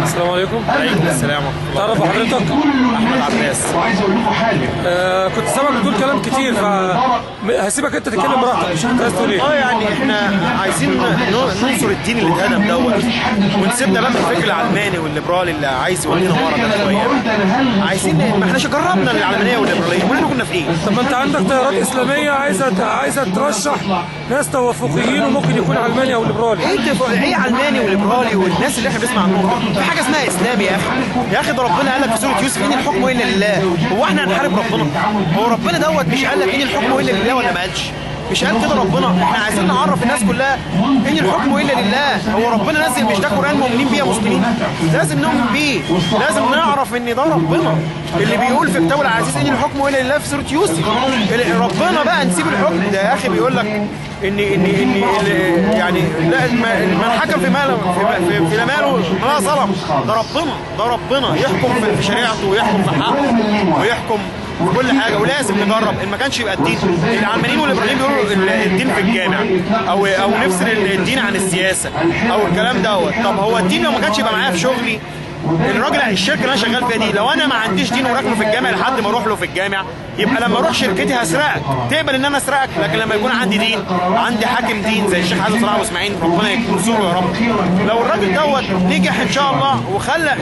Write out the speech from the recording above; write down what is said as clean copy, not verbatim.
السلام عليكم. وعليكم السلام. تعرف حضرتك؟ احمد عباس. كنت سامعك بتقول كلام كتير فهسيبك انت تتكلم براحتك. مش انت عايز تقول ايه؟ يعني احنا عايزين ننصر الدين اللي اتهدم دوت، ونسيبنا بقى من الفكر العلماني والليبرالي اللي عايز يودينا ورا ده شويه. عايزين، ما احنا جربنا العلمانيه والليبراليه واحنا كنا في ايه؟ طب ما انت عندك تيارات اسلاميه عايزه ترشح ناس توافقيين وممكن يكون علماني او ليبرالي. ايه علماني وليبرالي والناس اللي احنا بنسمع عنهم؟ في حاجه اسمها اسلام يا اخي. يا اخي ده ربنا قال لك في سوره يوسف ان الحكم الا لله. هو احنا هنحارب ربنا؟ هو ربنا دوت مش قال لك ان الحكم الا لله ولا ما قالش؟ مش قال كده ربنا؟ احنا عايزين نعرف الناس كلها ان الحكم الا لله. هو ربنا نزل، مش ده قران مؤمنين بيه يا مسلمين؟ لازم نؤمن بيه، لازم نعرف ان ده ربنا اللي بيقول في كتابه العزيز ان الحكم الا لله في سوره يوسف. ربنا بقى نسيب الحكم ده يا اخي؟ بيقول لك ان يعني لا، من حكم في ماله في ماله ما ظلم. ده ربنا يحكم في شريعته ويحكم في حقه ويحكم في كل حاجه، ولازم نجرب. ان ما كانش يبقى الدين، العلمانيين والليبراليين بيقولوا الدين في الجامع او نفصل الدين عن السياسه او الكلام دوت. طب هو الدين لو ما كانش يبقى معايا في شغلي، الشركه اللي انا شغال فيها دي، لو انا ما عنديش دين وراكنه في الجامع لحد ما اروح له في الجامع، يبقى لما اروح شركتي هسرقك. تقبل ان انا اسرقك؟ لكن لما يكون عندي دين، عندي حاكم دين زي الشيخ حازم صلاح واسماعيل، ربنا ينصره يا رب، لو الراجل دوت نجح ان شاء الله وخلى